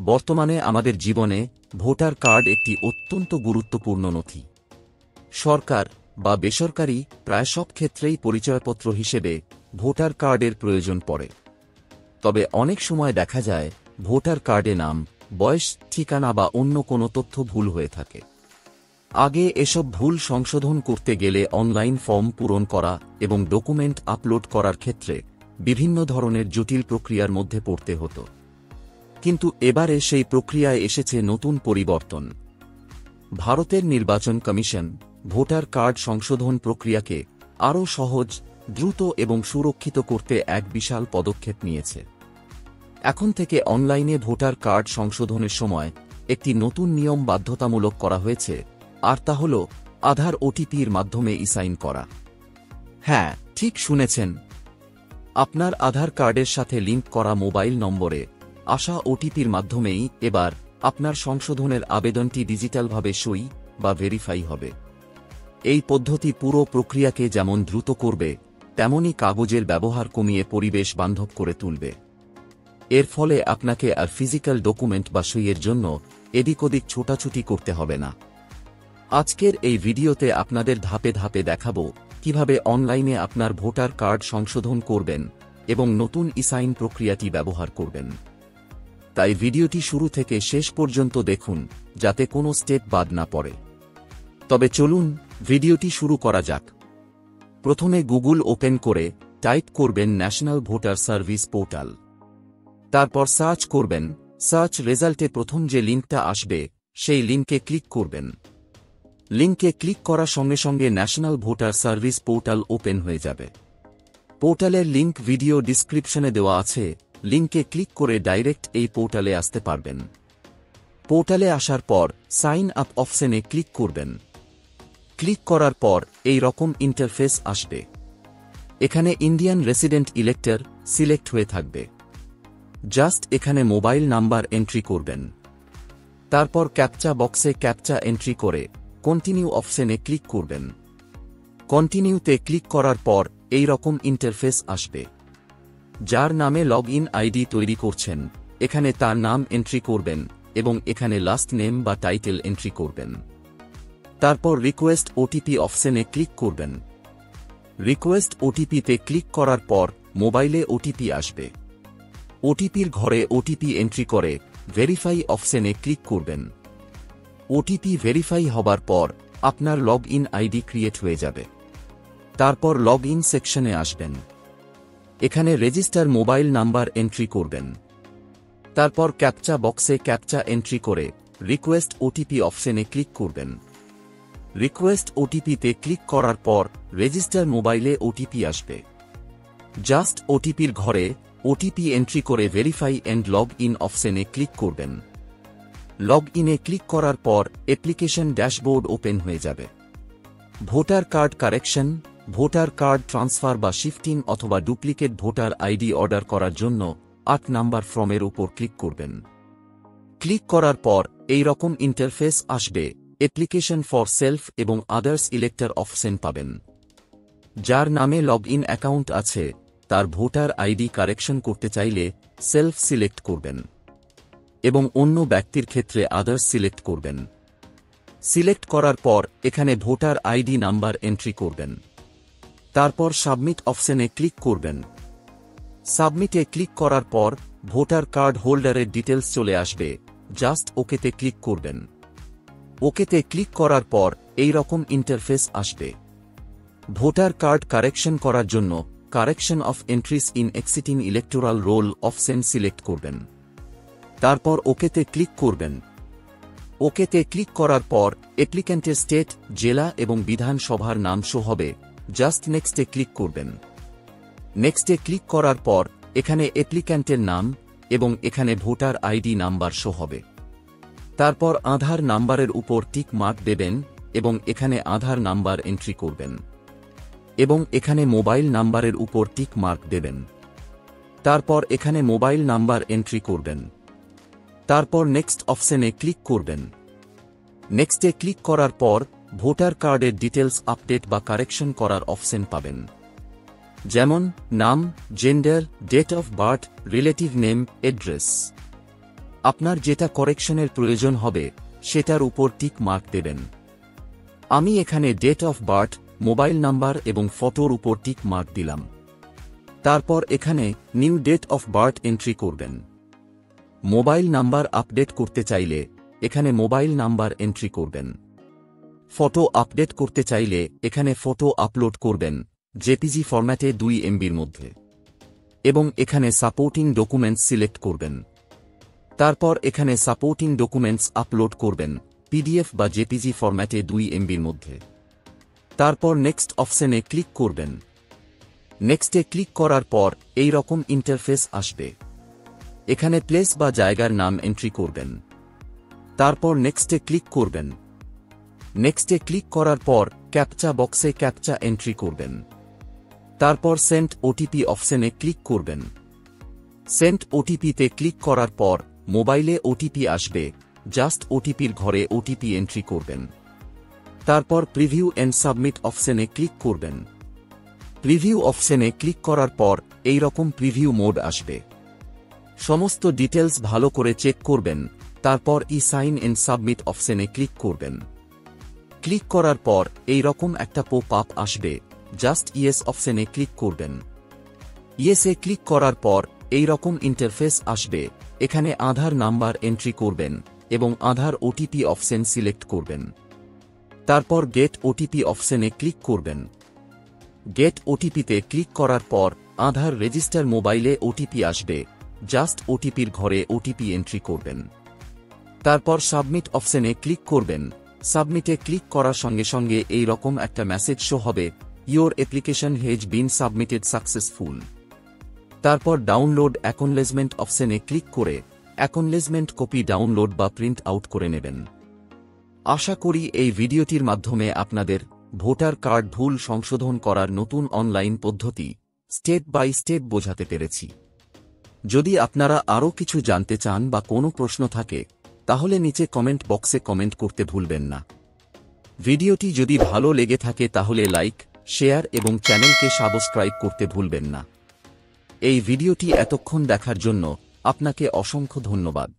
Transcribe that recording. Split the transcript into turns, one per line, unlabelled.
বর্তমানে আমাদের জীবনে ভোটার কার্ড একটি অত্যন্ত গুরুত্বপূর্ণ নথি। সরকার বা বেসরকারি প্রায় সব ক্ষেত্রেই পরিচয়পত্র হিসেবে ভোটার কার্ডের প্রয়োজন পড়ে। তবে অনেক সময় দেখা যায় ভোটার কার্ডে নাম, বয়স, ঠিকানা বা অন্য কোনো তথ্য ভুল হয়ে থাকে। আগে এসব ভুল সংশোধন করতে গেলে অনলাইন ফর্ম পূরণ করা এবং ডকুমেন্ট আপলোড করার ক্ষেত্রে বিভিন্ন ধরনের জটিল প্রক্রিয়ার মধ্যে পড়তে হতো। কিন্তু এবারে সেই প্রক্রিয়ায় এসেছে নতুন পরিবর্তন। ভারতের নির্বাচন কমিশন ভোটার কার্ড সংশোধন প্রক্রিয়াকে আরও সহজ, দ্রুত এবং সুরক্ষিত করতে এক বিশাল পদক্ষেপ নিয়েছে। এখন থেকে অনলাইনে ভোটার কার্ড সংশোধনের সময় একটি নতুন নিয়ম বাধ্যতামূলক করা হয়েছে, আর তা হল আধার ওটিপির মাধ্যমে সাইন করা। হ্যাঁ, ঠিক শুনেছেন, আপনার আধার কার্ডের সাথে লিঙ্ক করা মোবাইল নম্বরে আসা ওটিপির মাধ্যমেই এবার আপনার সংশোধনের আবেদনটি ডিজিটালভাবে সই বা ভেরিফাই হবে। এই পদ্ধতি পুরো প্রক্রিয়াকে যেমন দ্রুত করবে, তেমনি কাগজের ব্যবহার কমিয়ে পরিবেশ বান্ধব করে তুলবে। এর ফলে আপনাকে আর ফিজিক্যাল ডকুমেন্ট বা সইয়ের জন্য এদিক ওদিক ছোটাছুটি করতে হবে না। আজকের এই ভিডিওতে আপনাদের ধাপে ধাপে দেখাবো কিভাবে অনলাইনে আপনার ভোটার কার্ড সংশোধন করবেন এবং নতুন সাইন প্রক্রিয়াটি ব্যবহার করবেন। তাই ভিডিওটি শুরু থেকে শেষ পর্যন্ত দেখুন, যাতে কোনো স্টেপ বাদ না পড়ে। তবে চলুন ভিডিওটি শুরু করা যাক। প্রথমে গুগল ওপেন করে টাইপ করবেন ন্যাশনাল ভোটার সার্ভিস পোর্টাল। তারপর সার্চ করবেন। সার্চ রেজাল্টে প্রথম যে লিঙ্কটা আসবে সেই লিঙ্কে ক্লিক করবেন। লিঙ্কে ক্লিক করার সঙ্গে সঙ্গে national voter service portal open হয়ে যাবে। পোর্টালের লিঙ্ক ভিডিও ডিসক্রিপশনে দেওয়া আছে, লিঙ্কে ক্লিক করে ডাইরেক্ট এই পোর্টালে আসতে পারবেন। পোর্টালে আসার পর সাইন আপ অপশনে ক্লিক করবেন। ক্লিক করার পর এই রকম ইন্টারফেস আসবে। এখানে ইন্ডিয়ান রেসিডেন্ট ইলেক্টর সিলেক্ট হয়ে থাকবে। জাস্ট এখানে মোবাইল নাম্বার এন্ট্রি করবেন। তারপর ক্যাপচা বক্সে ক্যাপচা এন্ট্রি করে কন্টিনিউ অপশনে ক্লিক করবেন। কন্টিনিউতে ক্লিক করার পর এই রকম ইন্টারফেস আসবে। যার নামে লগ ইন আইডি তৈরি করছেন, এখানে তার নাম এন্ট্রি করবেন এবং এখানে লাস্ট নেম বা টাইটেল এন্ট্রি করবেন। তারপর রিকোয়েস্ট ওটিপি অপশনে ক্লিক করবেন। রিকোয়েস্ট ওটিপিতে ক্লিক করার পর মোবাইলে ওটিপি আসবে। ওটিপির ঘরে ওটিপি এন্ট্রি করে ভেরিফাই অপশনে ক্লিক করবেন। ওটিপি ভেরিফাই হবার পর আপনার লগ ইন আইডি ক্রিয়েট হয়ে যাবে। তারপর লগ ইন সেকশনে আসবেন। এখানে রেজিস্টার মোবাইল নাম্বার এন্ট্রি করবেন। তারপর ক্যাপচা বক্সে ক্যাপচা এন্ট্রি করে রিকোয়েস্ট ওটিপি অপশনে ক্লিক করবেন। রিকোয়েস্ট ওটিপিতে ক্লিক করার পর রেজিস্টার মোবাইলে ওটিপি আসবে। জাস্ট ওটিপির ঘরে ওটিপি এন্ট্রি করে ভেরিফাই এন্ড লগ ইন অপশনে ক্লিক করবেন। লগ ইনে ক্লিক করার পর অ্যাপ্লিকেশন ড্যাশবোর্ড ওপেন হয়ে যাবে। Voter card correction, voter card transfer বা শিফটিং অথবা ডুপ্লিকেট ভোটার আইডি অর্ডার করার জন্য 8 নাম্বার ফর্মের উপর ক্লিক করবেন। ক্লিক করার পর এই রকম ইন্টারফেস আসবে। অ্যাপ্লিকেশন ফর সেলফ এবং আদার্স ইলেক্টর অপশন পাবেন। যার নামে লগ ইন অ্যাকাউন্ট আছে তার ভোটার আইডি কারেকশন করতে চাইলে সেলফ সিলেক্ট করবেন এবং অন্য ব্যক্তির ক্ষেত্রে আদার্স সিলেক্ট করবেন। সিলেক্ট করার পর এখানে ভোটার আইডি নাম্বার এন্ট্রি করবেন। তারপর সাবমিট অপশনে ক্লিক করবেন। সাবমিটে ক্লিক করার পর ভোটার কার্ড হোল্ডারের ডিটেলস চলে আসবে। জাস্ট ওকেতে ক্লিক করবেন। ওকেতে ক্লিক করার পর এই রকম ইন্টারফেস আসবে। ভোটার কার্ড কারেকশন করার জন্য correction of entries in exciting electoral role option select করবেন। তারপর ওকেতে ক্লিক করবেন। ওকেতে ক্লিক করার পর অ্যাপ্লিক্যান্টের স্টেট, জেলা এবং বিধানসভার নাম শো হবে। জাস্ট নেক্সটে ক্লিক করবেন। নেক্সটে ক্লিক করার পর এখানে অ্যাপ্লিক্যান্টের নাম এবং এখানে ভোটার আইডি নাম্বার শো হবে। তারপর আধার নাম্বারের উপর টিক মার্ক দেবেন এবং এখানে আধার নাম্বার এন্ট্রি করবেন এবং এখানে মোবাইল নাম্বারের উপর টিক মার্ক দেবেন। তারপর এখানে মোবাইল নাম্বার এন্ট্রি করবেন। তারপর নেক্সট অপশনে ক্লিক করবেন। নেক্সটে ক্লিক করার পর ভোটার কার্ডের ডিটেলস আপডেট বা কারেকশন করার অপশন পাবেন, যেমন নাম, gender, date of birth, relative name, address. আপনার যেটা কারেকশনের প্রয়োজন হবে সেটার উপর টিক মার্ক দেবেন। আমি এখানে date of birth, mobile number এবং ফটোর উপর টিক মার্ক দিলাম। তারপর এখানে new date of birth entry করবেন। মোবাইল নাম্বার আপডেট করতে চাইলে এখানে মোবাইল নাম্বার এন্ট্রি করবেন। ফটো আপডেট করতে চাইলে এখানে ফটো আপলোড করবেন জেপিজি ফরম্যাটে 2 MBর মধ্যে, এবং এখানে সাপোর্টিং ডকুমেন্টস সিলেক্ট করবেন। তারপর এখানে সাপোর্টিং ডকুমেন্টস আপলোড করবেন পিডিএফ বা জেপিজি ফরম্যাটে 2 MBর মধ্যে। তারপর নেক্সট অপশনে ক্লিক করবেন। নেক্সটে ক্লিক করার পর এই রকম ইন্টারফেস আসবে। এখানে প্লেস বা জায়গার নাম এন্ট্রি করবেন। তারপর নেক্সটে ক্লিক করবেন। নেক্সটে ক্লিক করার পর ক্যাপচা বক্সে ক্যাপচা এন্ট্রি করবেন। তারপর সেন্ড ওটিপি অপশনে ক্লিক করবেন। সেন্ড ওটিপিতে ক্লিক করার পর মোবাইলে ওটিপি আসবে, জাস্ট ওটিপির ঘরে ওটিপি এন্ট্রি করবেন। তারপর প্রিভিউ এন্ড সাবমিট অপশনে ক্লিক করবেন। প্রিভিউ অপশনে ক্লিক করার পর এই রকম প্রিভিউ মোড আসবে। সমস্ত ডিটেলস ভালো করে চেক করবেন। তারপর সাইন এন্ড সাবমিট অপশনে ক্লিক করবেন। ক্লিক করার পর এই রকম একটা পপ আপ আসবে, জাস্ট ইয়েস অপশনে ক্লিক করবেন। ইয়েসে ক্লিক করার পর এই রকম ইন্টারফেস আসবে। এখানে আধার নাম্বার এন্ট্রি করবেন এবং আধার ওটিপি অপশন সিলেক্ট করবেন। তারপর গেট ওটিপি অপশনে ক্লিক করবেন। গেট ওটিপিতে ক্লিক করার পর আধার রেজিস্টার মোবাইলে ওটিপি আসবে, জাস্ট ওটিপির ঘরে ওটিপি এন্ট্রি করবেন। তারপর সাবমিট অপশনে ক্লিক করবেন। সাবমিটে ক্লিক করার সঙ্গে সঙ্গে এই রকম একটা মেসেজ শো হবে, your application has been submitted successful. তারপর ডাউনলোড অ্যাকনলেজমেন্ট অপশনে ক্লিক করে অ্যাকনলেজমেন্ট কপি ডাউনলোড বা প্রিন্ট আউট করে নেবেন। আশা করি এই ভিডিওটির মাধ্যমে আপনাদের ভোটার কার্ড ভুল সংশোধন করার নতুন অনলাইন পদ্ধতি স্টেপ বাই স্টেপ বোঝাতে পেরেছি। যদি আপনারা আরও কিছু জানতে চান বা কোনো প্রশ্ন থাকে তাহলে নিচে কমেন্ট বক্সে কমেন্ট করতে ভুলবেন না। ভিডিওটি যদি ভালো লেগে থাকে তাহলে লাইক, শেয়ার এবং চ্যানেলকে সাবস্ক্রাইব করতে ভুলবেন না। এই ভিডিওটি এতক্ষণ দেখার জন্য আপনাকে অসংখ্য ধন্যবাদ।